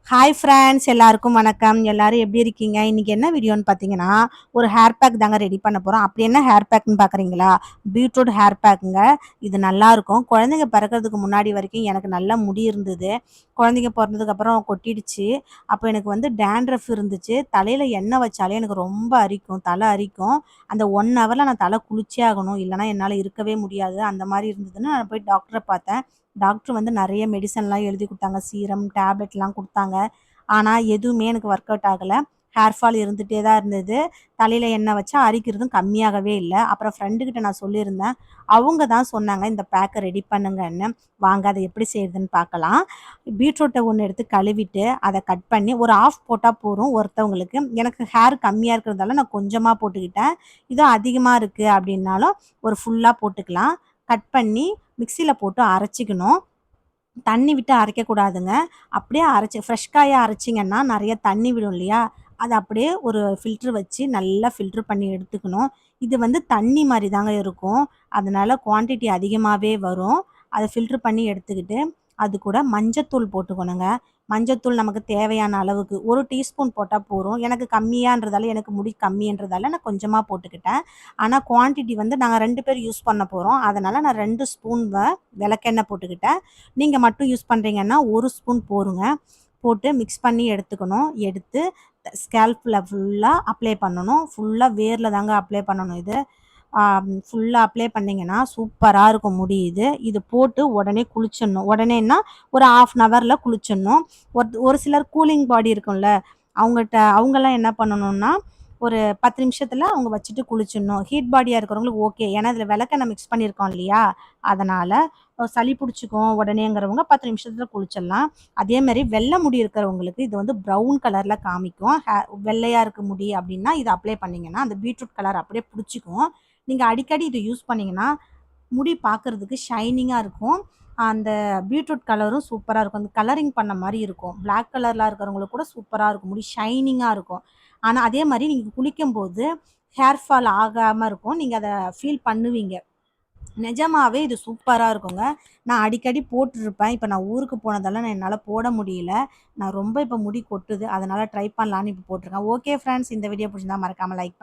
Hi friends, எல்லாருக்கும் வணக்கம். எல்லாரும் எப்படி இருக்கீங்க? இன்னைக்கு என்ன வீடியோன்னு பார்த்தீங்கன்னா, ஒரு ஹேர் பேக் தாங்க ரெடி பண்ண போறோம். அப்படி என்ன ஹேர் பேக்ன்னு பார்க்குறீங்களா? பீட்ரூட் ஹேர் பேக்குங்க. இது நல்லாருக்கும். குழந்தைங்க பிறக்கறதுக்கு முன்னாடி வரைக்கும் எனக்கு நல்ல முடி இருந்தது. குழந்தைங்க பொறந்ததுக்கப்புறம் கொட்டிடுச்சு. அப்போ எனக்கு வந்து டேண்ட்ரஃப் இருந்துச்சு. தலையில எண்ணெய் வச்சாலே எனக்கு ரொம்ப அரிக்கும். தலை அரிக்கும். அந்த 1 ஹவர்ல நான் தலை குளிச்சே ஆகணும். இல்லன்னா என்னால இருக்கவே முடியாது. அந்த மாரி இருந்ததுன்னு நான் போய் டாக்டர பார்த்தேன். டாக்டர் வந்து நெறைய மெடிசன்லாம் எழுதி குடுத்தாங்க. சீரம், டேப்லெட்லாம் குடுத்தாங்க. ஆனா, எதுவுமே எனக்கு ஒர்க் அவுட் ஆகல. ஹேர் ஃபால் இருந்துட்டே தான் இருந்தது. தலையில எண்ணெய் வச்சா அரிக்கிறதும் கம்மியாகவே இல்ல. அப்புறம் ஃப்ரெண்டுகிட்ட நான் சொல்லியிருந்தேன். அவங்க தான் சொன்னாங்க, "இந்த பேக்க ரெடி பண்ணுங்கன்னு." வாங்க அத எப்படி செய்றதுன்னு பார்க்கலாம். பீட்ரூட்ட 1 எடுத்து கழுவிட்டு, அத கட் பண்ணி ஒரு 1/2 போட்டா போதும் ஒருத்தவங்களுக்கு. எனக்கு ஹேர் கம்மியா இருக்கிறதால நான் கொஞ்சமா போட்டுக்கிட்டேன். இதுவும் அதிகமா இருக்கு அப்படின்னாலும், ஒரு ஃபுல்லா போட்டுக்கலாம். கட் பண்ணி மிக்ஸியில போட்டு அரைச்சுக்கணும். தண்ணி விட்டு அரைக்கக்கூடாதுங்க. அப்படியே அரைச்சு ஃப்ரெஷ் காயா அரைச்சிங்கன்னா, நெறைய தண்ணி விடும் இல்லையா? அத அப்படியே ஒரு ஃபில்டர் வச்சு நல்லா ஃபில்டர் பண்ணி எடுத்துக்கணும். இது வந்து தண்ணி மாரி தாங்க இருக்கும். அதனால குவான்டிட்டி அதிகமாவே வரும். அத ஃபில்டர் பண்ணி எடுத்துக்கிட்டு, அது கூட மஞ்சத்தூள் போட்டுக்கணுங்க. மஞ்சத்தூள் நமக்கு தேவையான அளவுக்கு 1 டீஸ்பூன் போட்டா போதும். எனக்கு கம்மியான்றதால எனக்கு முடி கம்மின்றதால நான் கொஞ்சமா போட்டுக்கிட்டேன். ஆனா குவான்டிட்டி வந்து நாங்க 2 பேர் யூஸ் பண்ண போறோம். அதனால நான் 2 ஸ்பூன் விளக்கெண்ணெய் போட்டுக்கிட்டேன். நீங்க மட்டும் யூஸ் பண்றீங்கன்னா 1 ஸ்பூன் போதுங்க. போட்டு மிக்ஸ் பண்ணி எடுத்துக்கணும். எடுத்து ஸ்கேல்ப்ல ஃபுல்லா அப்ளை பண்ணணும். ஃபுல்லா வேர்ல தாங்க அப்ளை பண்ணணும் இது. ஃபுல்லா அப்ளை பண்ணீங்கன்னா, சூப்பரா இருக்கும் முடி இது. இது போட்டு உடனே குளிச்சிடணும். உடனேன்னா ஒரு 1/2 அன் ஹவர்ல குளிச்சிடணும். ஒரு சிலர் கூலிங் பாடி இருக்கும்ல, அவங்கலாம் என்ன பண்ணணும்னா, ஒரு 10 நிமிஷத்துல அவங்க வச்சுட்டு குளிச்சிடணும். ஹீட் பாடியா இருக்கிறவங்களுக்கு ஓகே. ஏன்னா, இதில விளக்கெண்ணெய் மிக்ஸ் பண்ணியிருக்கோம் இல்லையா? அதனால சளி புடிச்சுக்கும் உடனேங்கிறவங்க 10 நிமிஷத்துல குளிச்சிடலாம். அதேமாரி வெள்ள முடி இருக்கிறவங்களுக்கு இது வந்து ப்ரவுன் கலர்ல காமிக்கும். வெள்ளையா இருக்கு முடி அப்டின்னா, இத அப்ளை பண்ணீங்கன்னா, அந்த பீட்ரூட் கலர் அப்படியே புடிச்சுக்கும். நீங்க அடிக்கடி இத யூஸ் பண்ணீங்கன்னா, முடி பார்க்கறதுக்கு ஷைனிங்கா இருக்கும். அந்த பீட்ரூட் கலரும் சூப்பரா இருக்கும். அந்த கலரிங் பண்ண மாரி இருக்கும். பிளாக் கலர்ல இருக்கிறவங்களுக்கு கூட சூப்பரா இருக்கும். முடி ஷைனிங்கா இருக்கும். ஆனா, அதே மாரி நீங்க குளிக்கும்போது ஹேர் ஃபால் ஆகாம இருக்கும். நீங்க அத ஃபீல் பண்ணுவீங்க. நிஜமாவே இது சூப்பரா இருக்குங்க. நான் அடிக்கடி போட்டுருப்பேன். இப்ப நான் ஊருக்கு போனதால என்னால போட முடியல. நான் ரொம்ப இப்ப முடி கொட்டுது. அதனால ட்ரை பண்ணலான்னு இப்ப போட்டுருக்கேன். ஓகே ஃப்ரெண்ட்ஸ், இந்த வீடியோ பிடிச்சிருந்தா மறக்காம லைக்